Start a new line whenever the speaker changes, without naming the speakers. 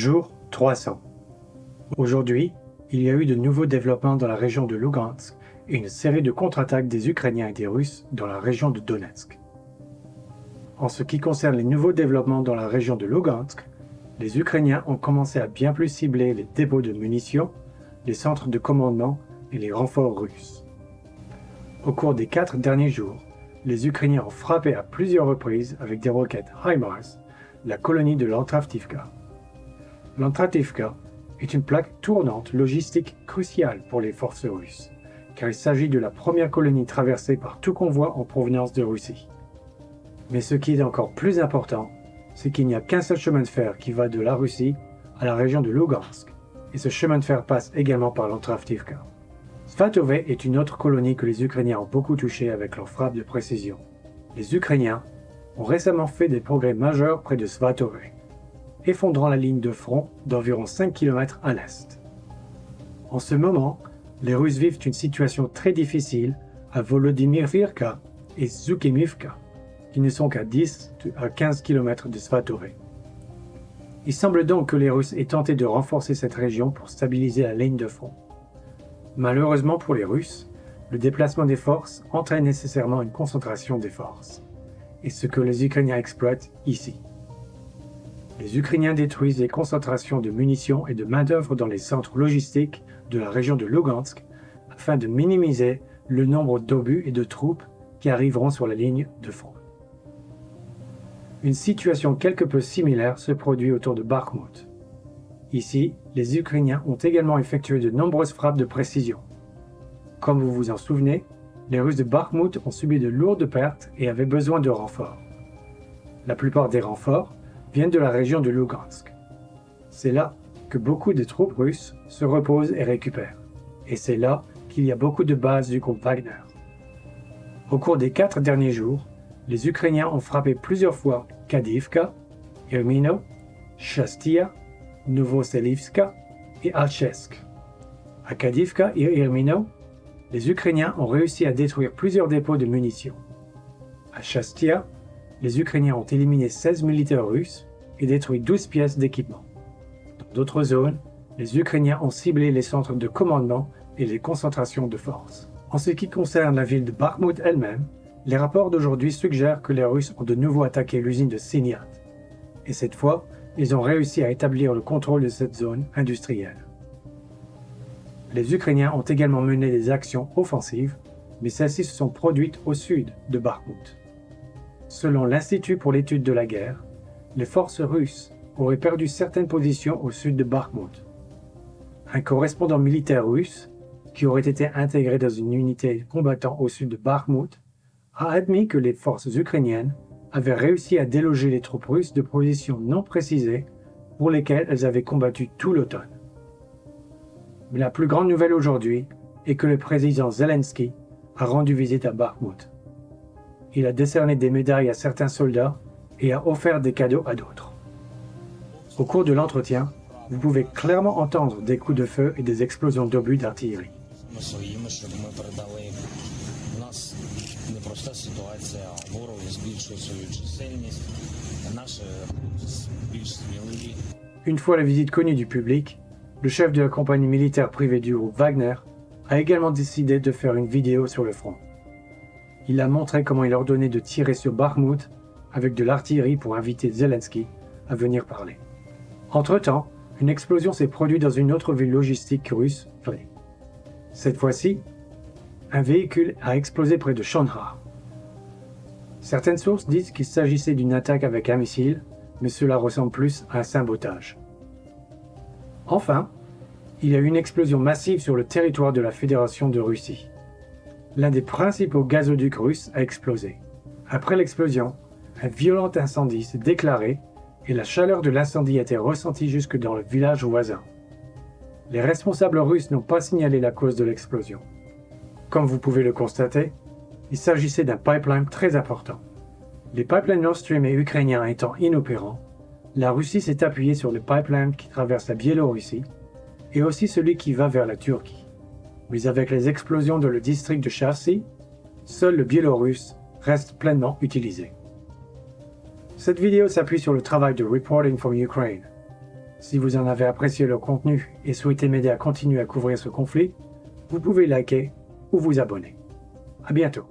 Jour 300. Aujourd'hui, il y a eu de nouveaux développements dans la région de Lugansk et une série de contre-attaques des Ukrainiens et des Russes dans la région de Donetsk. En ce qui concerne les nouveaux développements dans la région de Lugansk, les Ukrainiens ont commencé à bien plus cibler les dépôts de munitions, les centres de commandement et les renforts russes. Au cours des 4 derniers jours, les Ukrainiens ont frappé à plusieurs reprises avec des roquettes HIMARS la colonie de Lantavtivka. Lantavtivka est une plaque tournante logistique cruciale pour les forces russes, car il s'agit de la première colonie traversée par tout convoi en provenance de Russie. Mais ce qui est encore plus important, c'est qu'il n'y a qu'un seul chemin de fer qui va de la Russie à la région de Lugansk, et ce chemin de fer passe également par Lantavtivka. Svatove est une autre colonie que les Ukrainiens ont beaucoup touchée avec leurs frappes de précision. Les Ukrainiens ont récemment fait des progrès majeurs près de Svatove, effondrant la ligne de front d'environ 5 km à l'est. En ce moment, les Russes vivent une situation très difficile à Volodymyrivka et Zhukimivka, qui ne sont qu'à 10 à 15 km de Svatove. Il semble donc que les Russes aient tenté de renforcer cette région pour stabiliser la ligne de front. Malheureusement pour les Russes, le déplacement des forces entraîne nécessairement une concentration des forces, et ce que les Ukrainiens exploitent ici. Les Ukrainiens détruisent les concentrations de munitions et de main-d'œuvre dans les centres logistiques de la région de Lugansk afin de minimiser le nombre d'obus et de troupes qui arriveront sur la ligne de front. Une situation quelque peu similaire se produit autour de Bakhmut. Ici, les Ukrainiens ont également effectué de nombreuses frappes de précision. Comme vous vous en souvenez, les Russes de Bakhmut ont subi de lourdes pertes et avaient besoin de renforts. La plupart des renforts viennent de la région de Lugansk. C'est là que beaucoup de troupes russes se reposent et récupèrent. Et c'est là qu'il y a beaucoup de bases du groupe Wagner. Au cours des 4 derniers jours, les Ukrainiens ont frappé plusieurs fois Kadivka, Irmino, Shastia, Novoselivska et Alchesk. À Kadivka et Irmino, les Ukrainiens ont réussi à détruire plusieurs dépôts de munitions. À Shastia, les Ukrainiens ont éliminé 16 militaires russes et détruit 12 pièces d'équipement. Dans d'autres zones, les Ukrainiens ont ciblé les centres de commandement et les concentrations de forces. En ce qui concerne la ville de Bakhmut elle-même, les rapports d'aujourd'hui suggèrent que les Russes ont de nouveau attaqué l'usine de Siniat. Et cette fois, ils ont réussi à établir le contrôle de cette zone industrielle. Les Ukrainiens ont également mené des actions offensives, mais celles-ci se sont produites au sud de Bakhmut. Selon l'Institut pour l'étude de la guerre, les forces russes auraient perdu certaines positions au sud de Bakhmut. Un correspondant militaire russe, qui aurait été intégré dans une unité combattant au sud de Bakhmut, a admis que les forces ukrainiennes avaient réussi à déloger les troupes russes de positions non précisées pour lesquelles elles avaient combattu tout l'automne. Mais la plus grande nouvelle aujourd'hui est que le président Zelensky a rendu visite à Bakhmut. Il a décerné des médailles à certains soldats et a offert des cadeaux à d'autres. Au cours de l'entretien, vous pouvez clairement entendre des coups de feu et des explosions d'obus d'artillerie. Une fois la visite connue du public, le chef de la compagnie militaire privée du groupe Wagner a également décidé de faire une vidéo sur le front. Il a montré comment il ordonnait de tirer sur Bakhmut avec de l'artillerie pour inviter Zelensky à venir parler. Entre-temps, une explosion s'est produite dans une autre ville logistique russe, Vley. Cette fois-ci, un véhicule a explosé près de Shonhar. Certaines sources disent qu'il s'agissait d'une attaque avec un missile, mais cela ressemble plus à un sabotage. Enfin, il y a eu une explosion massive sur le territoire de la Fédération de Russie. L'un des principaux gazoducs russes a explosé. Après l'explosion, un violent incendie s'est déclaré et la chaleur de l'incendie a été ressentie jusque dans le village voisin. Les responsables russes n'ont pas signalé la cause de l'explosion. Comme vous pouvez le constater, il s'agissait d'un pipeline très important. Les pipelines Nord Stream et ukrainiens étant inopérants, la Russie s'est appuyée sur le pipeline qui traverse la Biélorussie et aussi celui qui va vers la Turquie. Mais avec les explosions dans le district de Chersi, seul le biélorusse reste pleinement utilisé. Cette vidéo s'appuie sur le travail de Reporting from Ukraine. Si vous en avez apprécié le contenu et souhaitez m'aider à continuer à couvrir ce conflit, vous pouvez liker ou vous abonner. À bientôt.